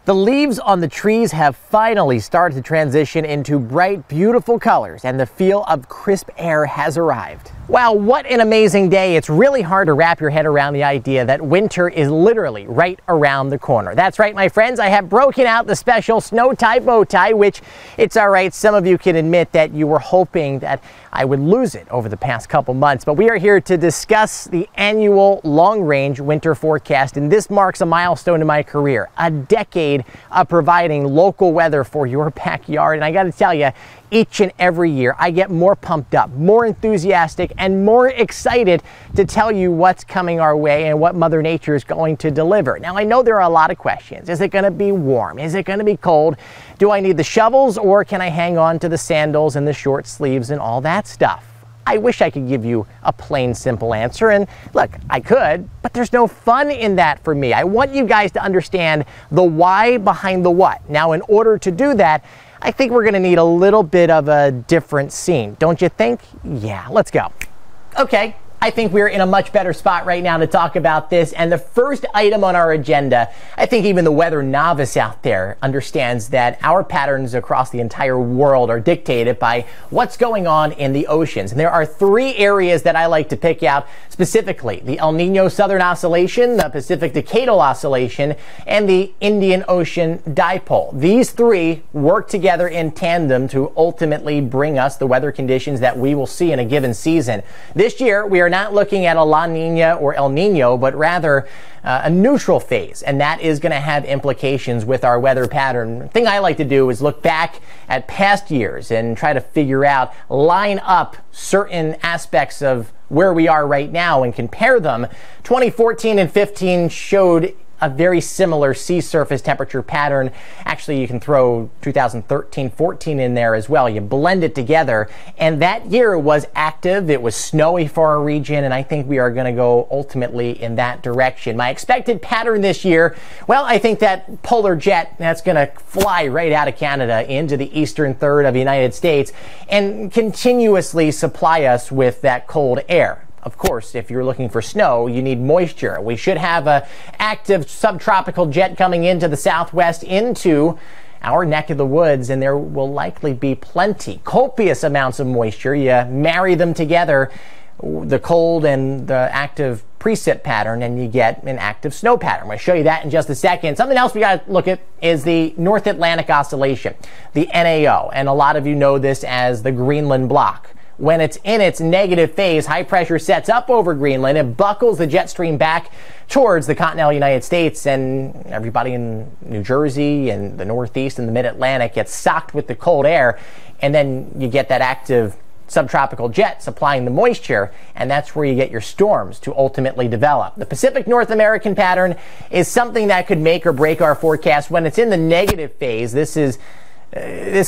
The leaves on the trees have finally started to transition into bright, beautiful colors, and the feel of crisp air has arrived. Wow, what an amazing day. It's really hard to wrap your head around the idea that winter is literally right around the corner. That's right, my friends, I have broken out the special snow tie bow tie, which it's all right. Some of you can admit that you were hoping that I would lose it over the past couple months, but we are here to discuss the annual long-range winter forecast, and this marks a milestone in my career, a decade of providing local weather for your backyard. And I got to tell you, each and every year, I get more pumped up, more enthusiastic, and more excited to tell you what's coming our way and what Mother Nature is going to deliver. Now, I know there are a lot of questions. Is it going to be warm? Is it going to be cold? Do I need the shovels, or can I hang on to the sandals and the short sleeves and all that stuff? I wish I could give you a plain, simple answer, and look, I could, but there's no fun in that for me. I want you guys to understand the why behind the what. Now, in order to do that, I think we're gonna need a little bit of a different scene, don't you think? Yeah, let's go. Okay. I think we're in a much better spot right now to talk about this. And the first item on our agenda, I think even the weather novice out there understands that our patterns across the entire world are dictated by what's going on in the oceans. And there are three areas that I like to pick out specifically: the El Nino Southern Oscillation, the Pacific Decadal Oscillation, and the Indian Ocean Dipole. These three work together in tandem to ultimately bring us the weather conditions that we will see in a given season. This year, we are not looking at a La Nina or El Nino, but rather a neutral phase, and that is going to have implications with our weather pattern. The thing I like to do is look back at past years and try to figure out, line up certain aspects of where we are right now and compare them. 2014 and 15 showed a very similar sea surface temperature pattern. Actually, you can throw 2013-14 in there as well. You blend it together, and that year was active. It was snowy for our region, and I think we are going to go ultimately in that direction. My expected pattern this year, well, I think that polar jet that's going to fly right out of Canada into the eastern third of the United States and continuously supply us with that cold air. Of course, if you're looking for snow, you need moisture. We should have an active subtropical jet coming into the southwest, into our neck of the woods, and there will likely be plenty, copious amounts of moisture. You marry them together, the cold and the active precip pattern, and you get an active snow pattern. I'll show you that in just a second. Something else we got to look at is the North Atlantic Oscillation, the NAO, and a lot of you know this as the Greenland block. When it's in its negative phase, high pressure sets up over Greenland. It buckles the jet stream back towards the continental United States, and everybody in New Jersey and the Northeast and the Mid-Atlantic gets socked with the cold air, and then you get that active subtropical jet supplying the moisture, and that's where you get your storms to ultimately develop. The Pacific North American pattern is something that could make or break our forecast. When it's in the negative phase, this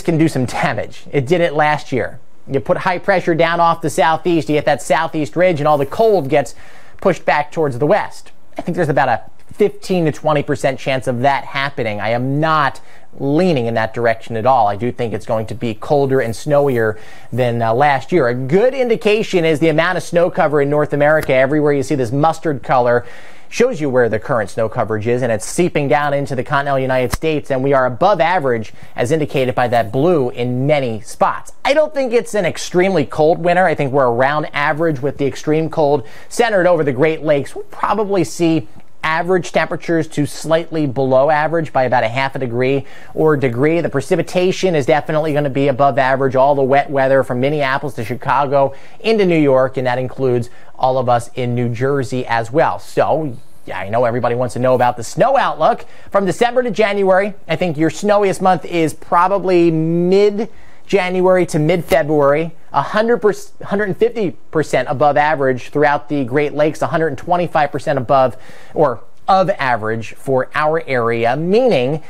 can do some damage. It did it last year. You put high pressure down off the southeast, you get that southeast ridge, and all the cold gets pushed back towards the west. I think there's about a 15 to 20% chance of that happening. I am not leaning in that direction at all. I do think it's going to be colder and snowier than last year. A good indication is the amount of snow cover in North America. Everywhere you see this mustard color shows you where the current snow coverage is, and it's seeping down into the continental United States, and we are above average as indicated by that blue in many spots. I don't think it's an extremely cold winter. I think we're around average, with the extreme cold centered over the Great Lakes. We'll probably see average temperatures to slightly below average by about a half a degree or a degree. The precipitation is definitely going to be above average. All the wet weather from Minneapolis to Chicago into New York, and that includes all of us in New Jersey as well. So yeah, I know everybody wants to know about the snow outlook. From December to January, I think your snowiest month is probably mid-January to mid-February. 150% above average throughout the Great Lakes, 125% above or of average for our area, meaning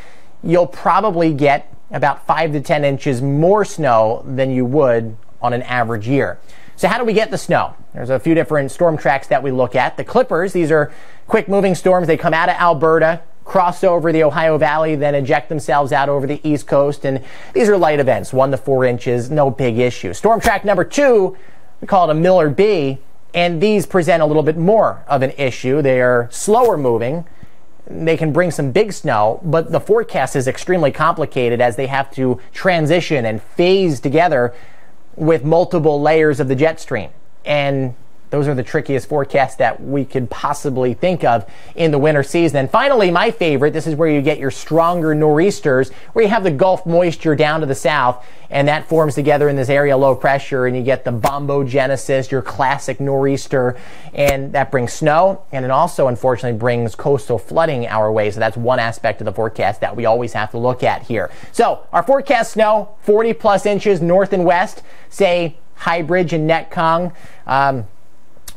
you'll probably get about 5 to 10 inches more snow than you would on an average year. So how do we get the snow? There's a few different storm tracks that we look at. The Clippers, these are quick moving storms. They come out of Alberta, cross over the Ohio Valley, then eject themselves out over the East Coast. And these are light events, 1 to 4 inches, no big issue. Storm track number 2, we call it a Miller B, and these present a little bit more of an issue. They are slower moving, they can bring some big snow, but the forecast is extremely complicated as they have to transition and phase together with multiple layers of the jet stream. And those are the trickiest forecasts that we could possibly think of in the winter season. And finally, my favorite, this is where you get your stronger nor'easters, where you have the Gulf moisture down to the south, and that forms together in this area low pressure, and you get the bombogenesis, your classic nor'easter, and that brings snow, and it also unfortunately brings coastal flooding our way. So that's one aspect of the forecast that we always have to look at here. So our forecast snow, 40 plus inches north and west, say High Bridge and Netcong.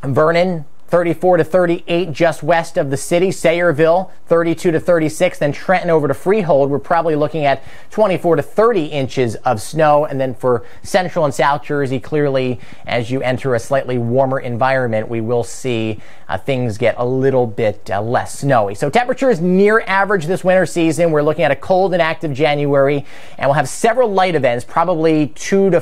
Vernon, 34 to 38 just west of the city. Sayreville, 32 to 36. Then Trenton over to Freehold, we're probably looking at 24 to 30 inches of snow. And then for Central and South Jersey, clearly, as you enter a slightly warmer environment, we will see things get a little bit less snowy. So temperatures near average this winter season. We're looking at a cold and active January, and we'll have several light events, probably 2 to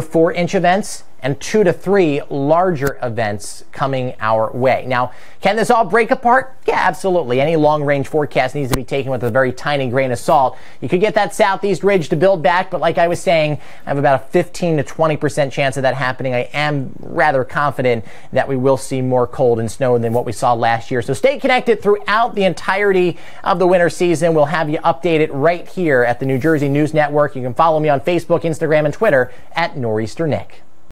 4 inch events, and 2 to 3 larger events coming our way. Now, can this all break apart? Yeah, absolutely. Any long-range forecast needs to be taken with a very tiny grain of salt. You could get that southeast ridge to build back, but like I was saying, I have about a 15 to 20% chance of that happening. I am rather confident that we will see more cold and snow than what we saw last year. So stay connected throughout the entirety of the winter season. We'll have you updated right here at the New Jersey News Network. You can follow me on Facebook, Instagram, and Twitter at Nor'easter Nick.